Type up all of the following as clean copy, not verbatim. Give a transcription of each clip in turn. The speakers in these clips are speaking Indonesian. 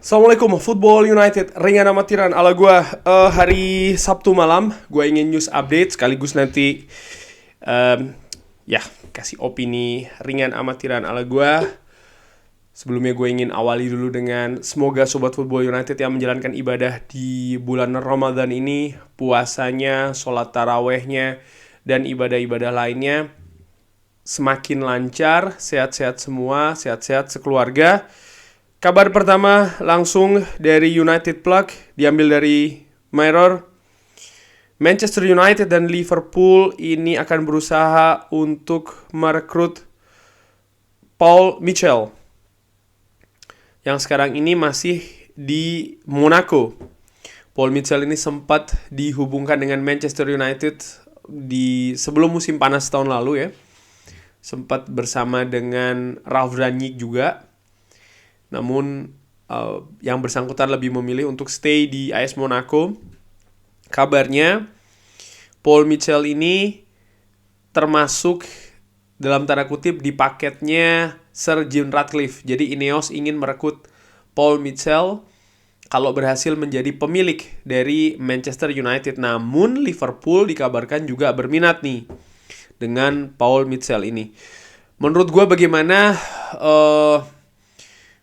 Assalamualaikum, Football United, ringan amatiran ala gue. Hari Sabtu malam, gue ingin news update sekaligus nanti ya kasih opini ringan amatiran ala gue. Sebelumnya gue ingin awali dulu dengan semoga Sobat Football United yang menjalankan ibadah di bulan Ramadan ini, puasanya, sholat tarawehnya, dan ibadah-ibadah lainnya semakin lancar, sehat-sehat semua, sehat-sehat sekeluarga. Kabar pertama langsung dari United Plug, diambil dari Mirror. Manchester United dan Liverpool ini akan berusaha untuk merekrut Paul Mitchell yang sekarang ini masih di Monaco. Paul Mitchell ini sempat dihubungkan dengan Manchester United di sebelum musim panas tahun lalu ya. Sempat bersama dengan Ralf Rangnick juga. Namun yang bersangkutan lebih memilih untuk stay di AS Monaco. Kabarnya Paul Mitchell ini termasuk dalam tanda kutip di paketnya Sir Jim Ratcliffe. Jadi Ineos ingin merekrut Paul Mitchell kalau berhasil menjadi pemilik dari Manchester United. Namun Liverpool dikabarkan juga berminat nih dengan Paul Mitchell ini. Menurut gue bagaimana?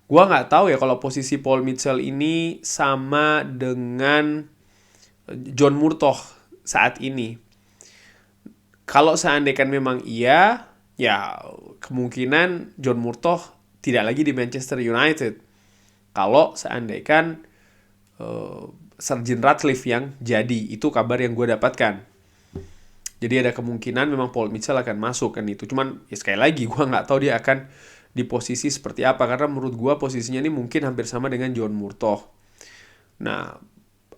Gue nggak tahu ya kalau posisi Paul Mitchell ini sama dengan John Murtough saat ini. Kalau seandainya memang iya, ya kemungkinan John Murtough tidak lagi di Manchester United. Kalau seandainya Sir Jim Ratcliffe yang jadi, itu kabar yang gue dapatkan. Jadi ada kemungkinan memang Paul Mitchell akan masuk kan itu. Cuman ya sekali lagi gue nggak tahu dia akan di posisi seperti apa, karena menurut gue posisinya ini mungkin hampir sama dengan John Murtough. Nah,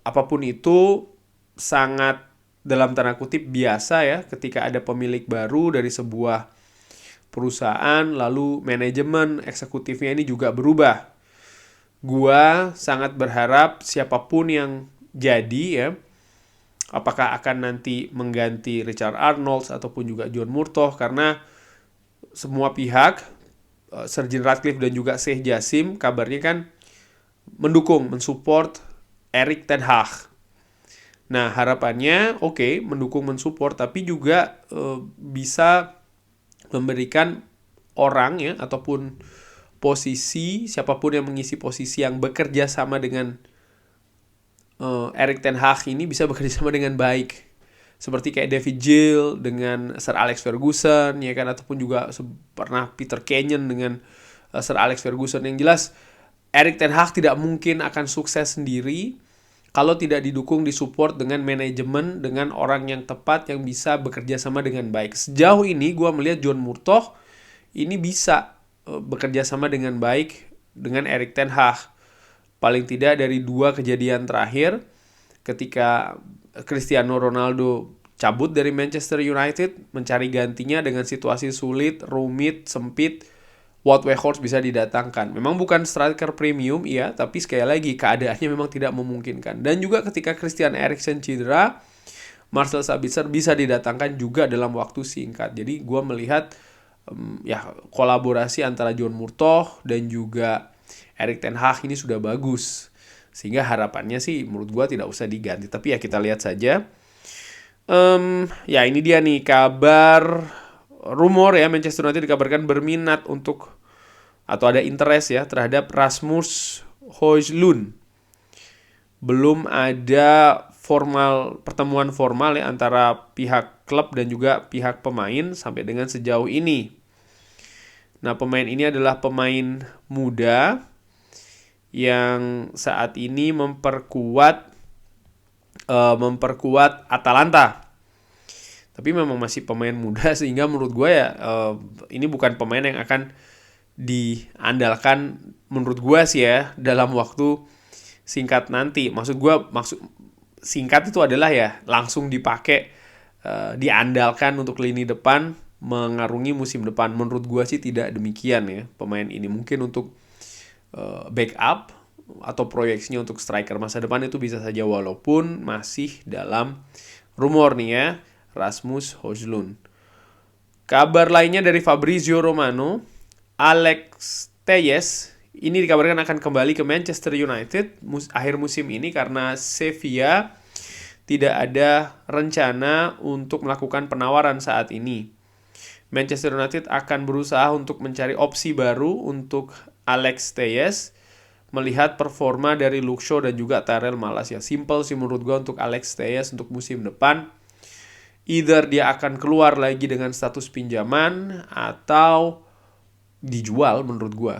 apapun itu sangat dalam tanda kutip biasa ya ketika ada pemilik baru dari sebuah perusahaan, lalu manajemen eksekutifnya ini juga berubah. Gua sangat berharap siapapun yang jadi ya, apakah akan nanti mengganti Richard Arnold ataupun juga John Murtough, karena semua pihak Sir Jim Ratcliffe dan juga Sheikh Jassim kabarnya kan mendukung, mensupport Erik ten Hag. Nah harapannya mendukung, mensupport, tapi juga bisa memberikan orang ya ataupun posisi, siapapun yang mengisi posisi yang bekerja sama dengan Erik ten Hag ini bisa bekerja sama dengan baik. Seperti kayak David Gill dengan Sir Alex Ferguson ya kan, ataupun juga pernah Peter Kenyon dengan Sir Alex Ferguson. Yang jelas Erik ten Hag tidak mungkin akan sukses sendiri kalau tidak didukung, disupport dengan manajemen, dengan orang yang tepat yang bisa bekerja sama dengan baik. Sejauh ini gue melihat John Murtough ini bisa bekerja sama dengan baik dengan Erik ten Hag. Paling tidak dari 2 kejadian terakhir, ketika Cristiano Ronaldo cabut dari Manchester United, mencari gantinya dengan situasi sulit, rumit, sempit, Wout Weghorst bisa didatangkan. Memang bukan striker premium, iya, tapi sekali lagi keadaannya memang tidak memungkinkan. Dan juga ketika Christian Eriksen cedera, Marcel Sabitzer bisa didatangkan juga dalam waktu singkat. Jadi gue melihat kolaborasi antara John Murtough dan juga Erik ten Hag ini sudah bagus. Sehingga harapannya sih menurut gue tidak usah diganti. Tapi ya kita lihat saja. Ya ini dia nih kabar rumor ya, Manchester United dikabarkan berminat untuk atau ada interest ya terhadap Rasmus Højlund. Belum ada pertemuan formal ya antara pihak klub dan juga pihak pemain sampai dengan sejauh ini. Nah, pemain ini adalah pemain muda yang saat ini memperkuat Atalanta. Tapi memang masih pemain muda, sehingga menurut gue ya ini bukan pemain yang akan diandalkan menurut gue sih ya dalam waktu singkat nanti. Maksud singkat itu adalah ya langsung dipakai, diandalkan untuk lini depan mengarungi musim depan. Menurut gue sih tidak demikian ya pemain ini. Mungkin untuk backup atau proyeksinya untuk striker masa depan itu bisa saja, walaupun masih dalam rumor nih ya, Rasmus Højlund. Kabar lainnya dari Fabrizio Romano, Alex Telles Ini dikabarkan akan kembali ke Manchester United akhir musim ini karena Sevilla tidak ada rencana untuk melakukan penawaran saat ini. Manchester United akan berusaha untuk mencari opsi baru untuk Alex Telles melihat performa dari Luke Shaw dan juga Tyrell Malacia. Simple sih menurut gue untuk Alex Telles untuk musim depan. Either dia akan keluar lagi dengan status pinjaman atau dijual menurut gue.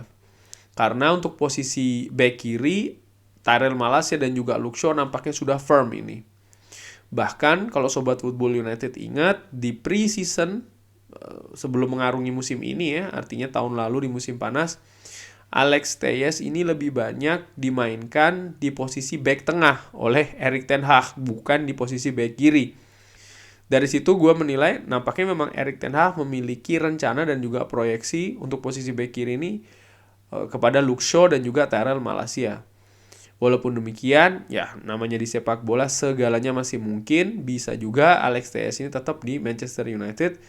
Karena untuk posisi back kiri, Tyrell Malacia dan juga Luke Shaw nampaknya sudah firm ini. Bahkan kalau Sobat Football United ingat, di pre-season sebelum mengarungi musim ini ya, artinya tahun lalu di musim panas, Alex Telles ini lebih banyak dimainkan di posisi back tengah oleh Erik ten Hag, bukan di posisi back kiri. Dari situ gue menilai nampaknya memang Erik ten Hag memiliki rencana dan juga proyeksi untuk posisi back kiri ini kepada Luke Shaw dan juga Tyrell Malacia. Walaupun demikian, ya namanya di sepak bola segalanya masih mungkin. Bisa juga Alex Telles ini tetap di Manchester United.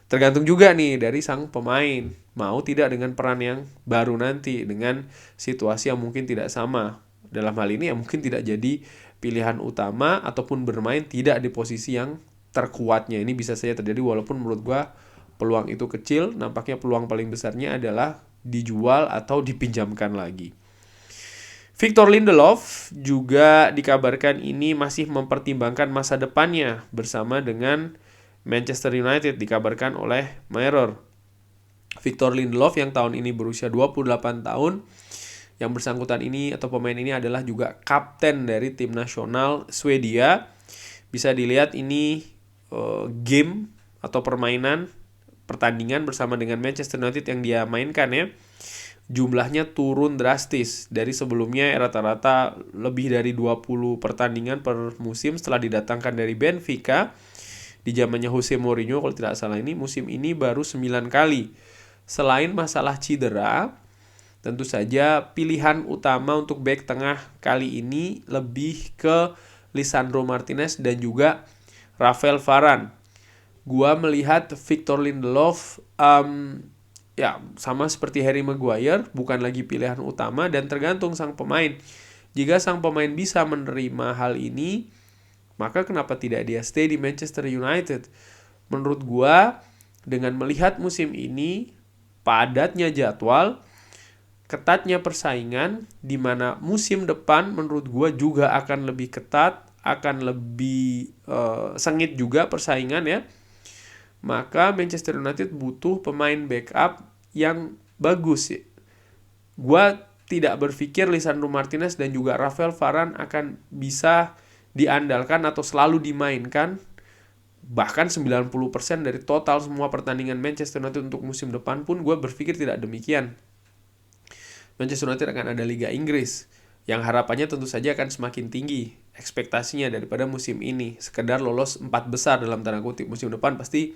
Tergantung juga nih dari sang pemain. Mau tidak dengan peran yang baru nanti. Dengan situasi yang mungkin tidak sama. Dalam hal ini ya mungkin tidak jadi pilihan utama ataupun bermain tidak di posisi yang terkuatnya. Ini bisa saja terjadi walaupun menurut gua peluang itu kecil. Nampaknya peluang paling besarnya adalah dijual atau dipinjamkan lagi. Victor Lindelof juga dikabarkan ini masih mempertimbangkan masa depannya bersama dengan Manchester United, dikabarkan oleh Mirror. Victor Lindelof yang tahun ini berusia 28 tahun, yang bersangkutan ini atau pemain ini adalah juga kapten dari tim nasional Swedia. Bisa dilihat ini game atau pertandingan bersama dengan Manchester United yang dia mainkan ya. Jumlahnya turun drastis. Dari sebelumnya rata-rata lebih dari 20 pertandingan per musim setelah didatangkan dari Benfica di zamannya Jose Mourinho kalau tidak salah. Ini musim ini baru 9 kali. Selain masalah cedera, tentu saja pilihan utama untuk back tengah kali ini lebih ke Lisandro Martinez dan juga Rafael Varane. Gua melihat Victor Lindelof ya sama seperti Harry Maguire, bukan lagi pilihan utama dan tergantung sang pemain. Jika sang pemain bisa menerima hal ini, maka kenapa tidak dia stay di Manchester United? Menurut gua, dengan melihat musim ini, padatnya jadwal, ketatnya persaingan, di mana musim depan menurut gua juga akan lebih ketat, akan lebih sengit juga persaingan ya. Maka Manchester United butuh pemain backup yang bagus. Gua tidak berpikir Lisandro Martinez dan juga Rafael Varane akan bisa diandalkan atau selalu dimainkan. Bahkan 90% dari total semua pertandingan Manchester United untuk musim depan pun gue berpikir tidak demikian. Manchester United akan ada Liga Inggris, yang harapannya tentu saja akan semakin tinggi ekspektasinya daripada musim ini. Sekedar lolos 4 besar dalam tanda kutip. Musim depan pasti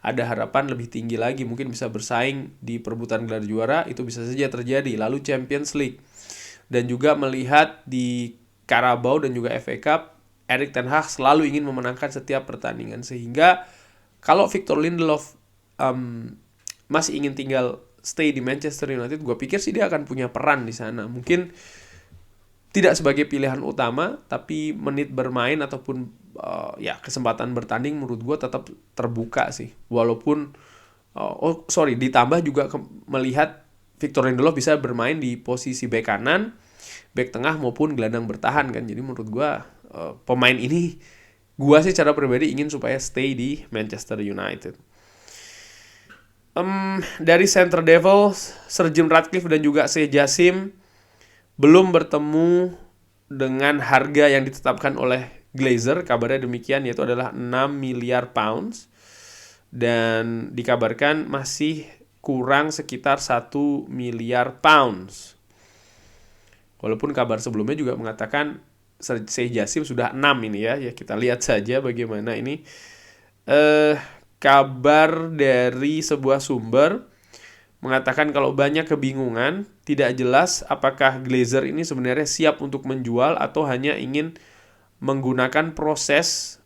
ada harapan lebih tinggi lagi. Mungkin bisa bersaing di perebutan gelar juara, itu bisa saja terjadi. Lalu Champions League. Dan juga melihat di Carabao dan juga FA Cup, Erik ten Hag selalu ingin memenangkan setiap pertandingan. Sehingga kalau Victor Lindelof masih ingin tinggal stay di Manchester United, gue pikir sih dia akan punya peran di sana. Mungkin tidak sebagai pilihan utama, tapi menit bermain ataupun kesempatan bertanding menurut gue tetap terbuka sih. Walaupun ditambah juga melihat Victor Lindelof bisa bermain di posisi bek kanan, bek tengah maupun gelandang bertahan kan. Jadi menurut gue pemain ini gue sih secara pribadi ingin supaya stay di Manchester United. Dari Center Devils, Sir Jim Ratcliffe dan juga Sheikh Jassim belum bertemu dengan harga yang ditetapkan oleh Glazer. Kabarnya demikian, yaitu adalah 6 miliar pounds. Dan dikabarkan masih kurang sekitar 1 miliar pounds. Walaupun kabar sebelumnya juga mengatakan Sheikh Jassim sudah 6 ini ya. Ya kita lihat saja bagaimana ini. Kabar dari sebuah sumber mengatakan kalau banyak kebingungan, tidak jelas apakah Glazer ini sebenarnya siap untuk menjual atau hanya ingin menggunakan proses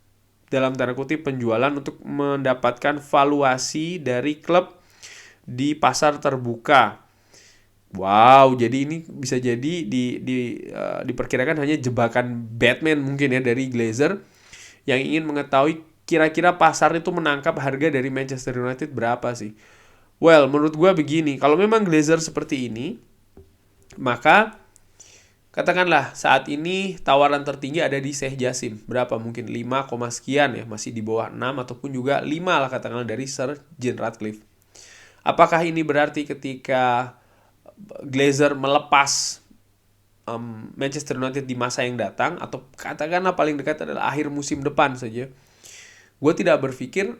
dalam tanda kutip penjualan untuk mendapatkan valuasi dari klub di pasar terbuka. Wow, jadi ini bisa jadi diperkirakan hanya jebakan Batman mungkin ya dari Glazer yang ingin mengetahui kira-kira pasar itu menangkap harga dari Manchester United berapa sih. Well, menurut gue begini, kalau memang Glazer seperti ini, maka katakanlah saat ini tawaran tertinggi ada di Sheikh Jassim. Berapa? Mungkin 5, sekian ya, masih di bawah 6 ataupun juga 5 lah katakanlah dari Sir Jim Ratcliffe. Apakah ini berarti ketika Glazer melepas Manchester United di masa yang datang, atau katakanlah paling dekat adalah akhir musim depan saja, gue tidak berpikir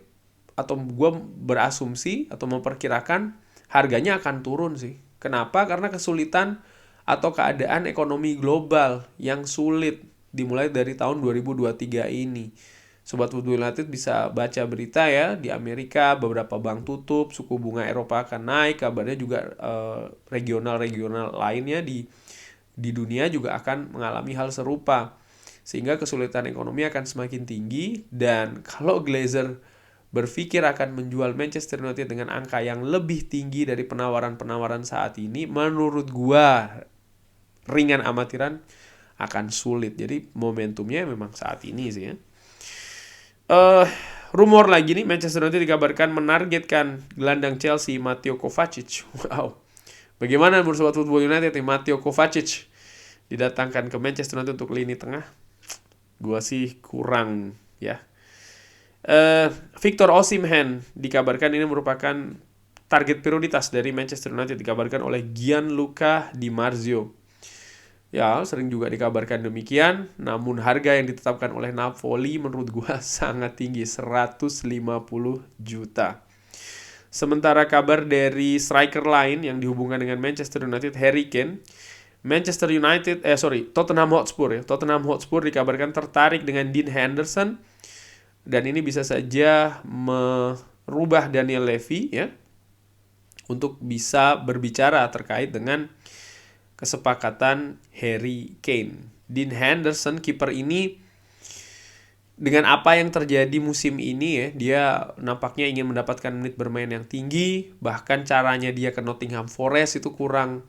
atau gue berasumsi atau memperkirakan harganya akan turun sih. Kenapa? Karena kesulitan atau keadaan ekonomi global yang sulit dimulai dari tahun 2023 ini. Sobat Football United bisa baca berita ya, di Amerika beberapa bank tutup, suku bunga Eropa akan naik, kabarnya juga regional-regional lainnya di dunia juga akan mengalami hal serupa. Sehingga kesulitan ekonomi akan semakin tinggi, dan kalau Glazer berpikir akan menjual Manchester United dengan angka yang lebih tinggi dari penawaran-penawaran saat ini, menurut gua ringan amatiran akan sulit. Jadi momentumnya memang saat ini sih ya. Rumor lagi nih, Manchester United dikabarkan menargetkan gelandang Chelsea Mateo Kovacic. Wow. Bagaimana menurut Sobat Football United nih, Mateo Kovacic didatangkan ke Manchester United untuk lini tengah? Gua sih kurang ya. Victor Osimhen dikabarkan ini merupakan target prioritas dari Manchester United, dikabarkan oleh Gianluca Di Marzio. Ya, sering juga dikabarkan demikian, namun harga yang ditetapkan oleh Napoli menurut gua sangat tinggi, 150 juta. Sementara kabar dari striker lain yang dihubungkan dengan Manchester United, Harry Kane, Tottenham Hotspur ya. Tottenham Hotspur dikabarkan tertarik dengan Dean Henderson, dan ini bisa saja merubah Daniel Levy ya untuk bisa berbicara terkait dengan kesepakatan Harry Kane. Dean Henderson, kiper ini, dengan apa yang terjadi musim ini ya, dia nampaknya ingin mendapatkan menit bermain yang tinggi. Bahkan caranya dia ke Nottingham Forest itu kurang,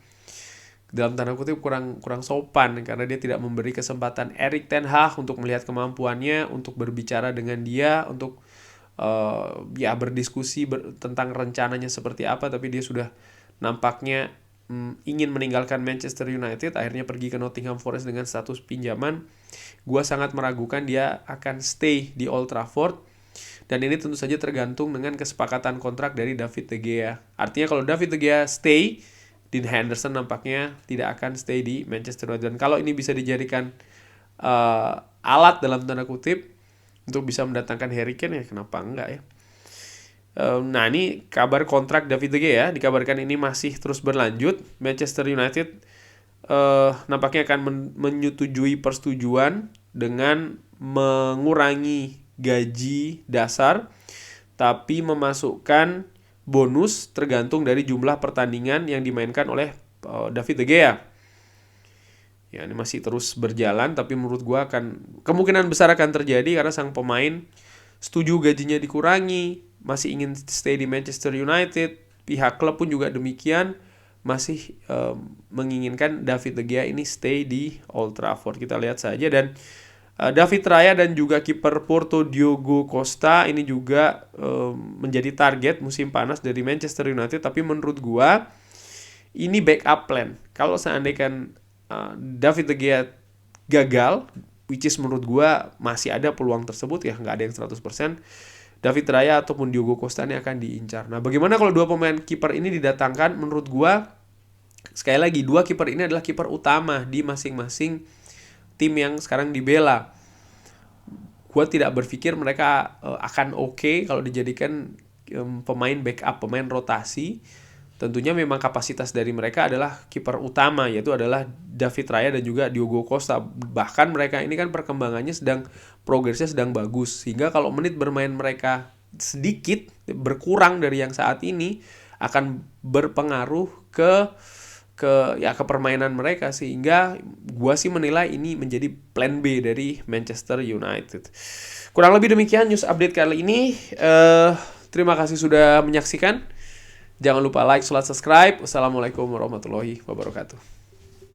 dalam tanda kutip, kurang sopan, karena dia tidak memberi kesempatan Erik ten Hag untuk melihat kemampuannya, untuk berbicara dengan dia, untuk berdiskusi tentang rencananya seperti apa. Tapi dia sudah nampaknya ingin meninggalkan Manchester United, akhirnya pergi ke Nottingham Forest dengan status pinjaman. Gua sangat meragukan dia akan stay di Old Trafford, dan ini tentu saja tergantung dengan kesepakatan kontrak dari David De Gea. Artinya kalau David De Gea stay, Dean Henderson nampaknya tidak akan stay di Manchester United. Dan kalau ini bisa dijadikan alat dalam tanda kutip untuk bisa mendatangkan Harry Kane, ya kenapa enggak ya. Nah, ini kabar kontrak David De Gea dikabarkan ini masih terus berlanjut. Manchester United nampaknya akan menyetujui persetujuan dengan mengurangi gaji dasar, tapi memasukkan bonus tergantung dari jumlah pertandingan yang dimainkan oleh David De Gea. Ya, ini masih terus berjalan, tapi menurut gua kemungkinan besar akan terjadi karena sang pemain setuju gajinya dikurangi, masih ingin stay di Manchester United. Pihak klub pun juga demikian, masih menginginkan David De Gea ini stay di Old Trafford. Kita lihat saja. Dan David Raya dan juga kiper Porto Diogo Costa ini juga menjadi target musim panas dari Manchester United. Tapi menurut gua ini backup plan. Kalau seandainya David De Gea gagal, which is menurut gua masih ada peluang tersebut ya, nggak ada yang 100%, David Raya ataupun Diogo Costa ini akan diincar. Nah, bagaimana kalau dua pemain kiper ini didatangkan? Menurut gua, sekali lagi, dua kiper ini adalah kiper utama di masing-masing tim yang sekarang dibela. Gua tidak berpikir mereka akan oke kalau dijadikan pemain backup, pemain rotasi. Tentunya memang kapasitas dari mereka adalah kiper utama, yaitu adalah David Raya dan juga Diogo Costa. Bahkan mereka ini kan perkembangannya progresnya sedang bagus, sehingga kalau menit bermain mereka sedikit berkurang dari yang saat ini akan berpengaruh ke permainan mereka, sehingga gua sih menilai ini menjadi plan B dari Manchester United. Kurang lebih demikian news update kali ini. Terima kasih sudah menyaksikan. Jangan lupa like, subscribe. Wassalamualaikum warahmatullahi wabarakatuh.